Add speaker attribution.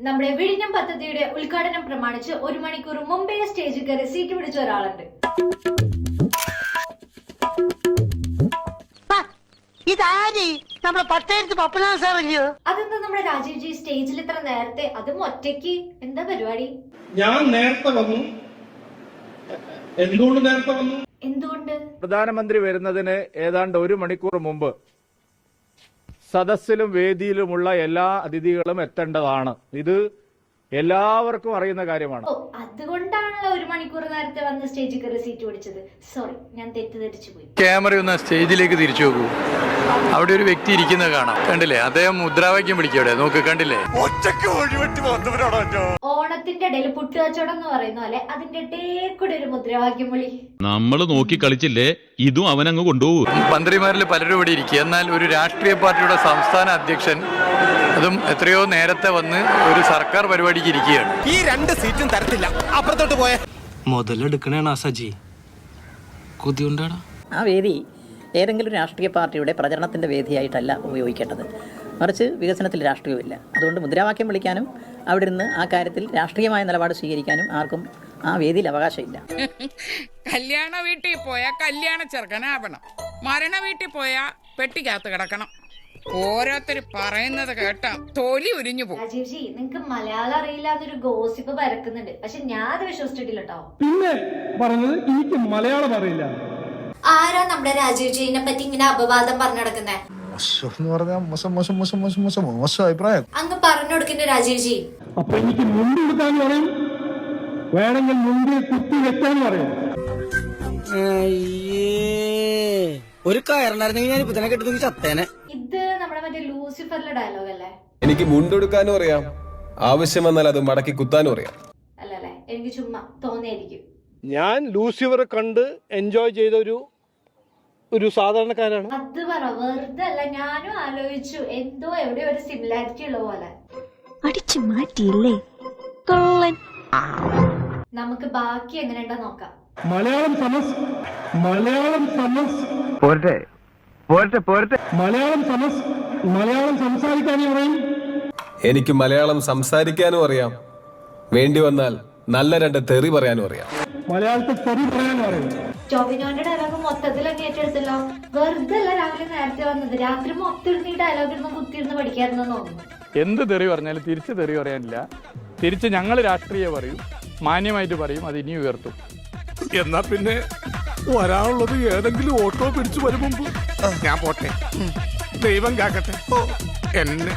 Speaker 1: നമ്മുടെ വിഴിഞ്ഞം പദ്ധതിയുടെ ഉദ്ഘാടനം പ്രമാണിച്ച് 1 മണിക്കൂർ മുമ്പേ സ്റ്റേജിൽ കയറി സീറ്റ് പിടിച്ച ഒരാളുണ്ട്. അതെന്താ നമ്മുടെ രാജീവ് ജി സ്റ്റേജിൽ ഇത്ര നേരത്തെ, അതും ഒറ്റയ്ക്ക്? എന്താ പരിപാടി?
Speaker 2: ഞാൻ നേരത്തെ വന്നു. എന്തുകൊണ്ട് നേരത്തെ വന്നു?
Speaker 1: എന്തുകൊണ്ട്?
Speaker 3: പ്രധാനമന്ത്രി വരുന്നതിന് ഏതാണ്ട് 1 മണിക്കൂർ മുമ്പ് സദസ്സിലും വേദിയിലുമുള്ള എല്ലാ അതിഥികളും എത്തേണ്ടതാണ്. ഇത് എല്ലാവർക്കും അറിയുന്ന കാര്യമാണ്.
Speaker 1: അതുകൊണ്ടാണല്ലോ 1 മണിക്കൂർ നേരത്തെ വന്ന് സ്റ്റേജിൽ കയറി സീറ്റ് പിടിച്ചത്. സോറി, ഞാൻ തെറ്റിദ്ധരിച്ചു പോയി.
Speaker 4: ക്യാമറ ഒന്ന് സ്റ്റേജിലേക്ക് തിരിച്ചു നോക്കൂ. അവിടെ ഒരു വ്യക്തി ഇരിക്കുന്നത് കാണാം, കണ്ടില്ലേ? അദ്ദേഹം മുദ്രാവാക്യം പിടിക്കവിടെ നോക്ക്, കണ്ടില്ലേ?
Speaker 1: ഓണത്തിന്റെ ഇടയിൽ പുട്ടുകച്ചവടം എന്ന് പറയുന്ന പോലെ അതിന്റെ ഇടയിൽ കൂടെ ഒരു മുദ്രാവാക്യം വിളി.
Speaker 5: നമ്മള് നോക്കി കളിച്ചില്ലേ, ഇതും അവനങ്ങ് കൊണ്ടുപോകും.
Speaker 4: മന്ത്രിമാരിൽ പലരും ഇവിടെ ഇരിക്കുക, എന്നാൽ ഒരു രാഷ്ട്രീയ പാർട്ടിയുടെ സംസ്ഥാന അധ്യക്ഷൻ അതും എത്രയോ നേരത്തെ വന്ന് ഒരു സർക്കാർ പരിപാടിക്ക് ഇരിക്കുകയാണ്.
Speaker 6: ഈ 2 സീറ്റും തരത്തില്ല, അപ്പുറത്തോട്ട് പോയ
Speaker 7: മുതലെടുക്കണേണ സജി കൊതിയുണ്ടാടാ.
Speaker 8: ആ വേദി ഏതെങ്കിലും രാഷ്ട്രീയ പാർട്ടിയുടെ പ്രചരണത്തിൻ്റെ വേദിയായിട്ടല്ല ഉപയോഗിക്കേണ്ടത്, മറിച്ച് വികസനത്തിൽ രാഷ്ട്രീയമില്ല. അതുകൊണ്ട് മുദ്രാവാക്യം വിളിക്കാനും അവിടെ ഇരുന്ന് ആ കാര്യത്തിൽ രാഷ്ട്രീയമായ നിലപാട് സ്വീകരിക്കാനും ആർക്കും ആ വേദിയിൽ അവകാശമില്ല.
Speaker 9: കല്യാണ വീട്ടിൽ പോയാൽ കല്യാണ ചെറുക്കനാവണം, മരണ വീട്ടിൽ പോയാൽ പെട്ടിക്കകത്ത് കിടക്കണം. ഓരോരുത്തർ പറയുന്നത് കേട്ടാ തൊലി ഉരിഞ്ഞു പോകും.
Speaker 1: രാജീവ് ജി, നിങ്ങക്ക് മലയാളം അറിയില്ല എന്നൊരു ഗോസിപ്പ് പരക്കുന്നുണ്ട്, പക്ഷെ ഞാൻ അത് വിശ്വസിച്ചിട്ടില്ല കേട്ടോ.
Speaker 2: പിന്നെ പറഞ്ഞത് എനിക്ക് മലയാളം അറിയില്ല.
Speaker 1: ആരാ നമ്മുടെ രാജീവ് ജിനെ പറ്റി ഇങ്ങനെ അപവാദം പറഞ്ഞു നടക്കുന്നേ? അങ്ങ് പറഞ്ഞു കൊടുക്കണ്ട രാജീവ് ജി.
Speaker 2: അപ്പൊ എനിക്ക് മുണ്ടി കൊടുക്കാന്ന് പറയും, വേണമെങ്കിൽ മുണ്ടി കുത്തി വെക്കാന്ന് പറയും.
Speaker 7: ഒരു കയറുണ്ടായിരുന്നെങ്കിൽ ഞാൻ ഇപ്പൊ തന്നെ കെട്ടുന്നെങ്കിൽ ചത്തേനെ.
Speaker 1: ഇത് നമ്മുടെ മറ്റേ ലൂസിഫറിലെ ഡയലോഗ് അല്ലേ?
Speaker 10: എനിക്ക് മുണ്ടെടുക്കാനും അറിയാം, ആവശ്യം വന്നാൽ അത് മടക്കി കുത്താനും അറിയാം.
Speaker 1: അല്ലല്ലേ, എനിക്ക് ചുമ്മാ തോന്നിയായിരിക്കും.
Speaker 2: ഞാൻ ലൂസിഫറെ കണ്ട് എൻജോയ് ചെയ്ത ഒരു സാധാരണക്കാരാണ്.
Speaker 1: അത് പറ, വെറുതെ അല്ല. ഞാനും ആലോചിച്ചു, എന്തോ എവിടെയോ ഒരു സിമിലാരിറ്റി ഉള്ള പോലെ.
Speaker 11: അടിച്ചു മാറ്റിയില്ലേ.
Speaker 1: നമുക്ക് ബാക്കി എങ്ങനെയുണ്ടോ നോക്കാം.
Speaker 2: മലയാളം സംസാരിക്കാനും അറിയും.
Speaker 10: എനിക്ക് മലയാളം സംസാരിക്കാനും അറിയാം, വേണ്ടി വന്നാൽ നല്ല 2 തെറി പറയാനും അറിയാം.
Speaker 2: മലയാളത്തിൽ തെറി പറയാനും അറിയാം.
Speaker 1: ടോവിനോന്റെ ഡയലോഗ് മൊത്തത്തിൽ അങ്ങ് ഏറ്റെടുത്തല്ലോ. വെറുതെ അല്ല രാവിലെ നേരത്തെ വന്നത്, രാത്രി മൊത്തം ഇരുന്ന് ഈ ഡയലോഗ് ഇരുന്ന് കുത്തിയിരുന്ന് പഠിക്കാറുണ്ടെന്ന് തോന്നുന്നു.
Speaker 3: എന്ത് തെറി പറഞ്ഞാലും തിരിച്ച് തെറി പറയാനില്ല. തിരിച്ച് ഞങ്ങൾ രാഷ്ട്രീയം പറയും, മാന്യമായിട്ട് പറയും, അത് ഇനി ഉയർത്തും.
Speaker 6: എന്നാ പിന്നെ വരാനുള്ളത് ഏതെങ്കിലും ഓട്ടോ പിടിച്ചു വരും മുമ്പ് ഞാൻ പോട്ടെ. ദൈവം കാക്കട്ടെ എന്നെ.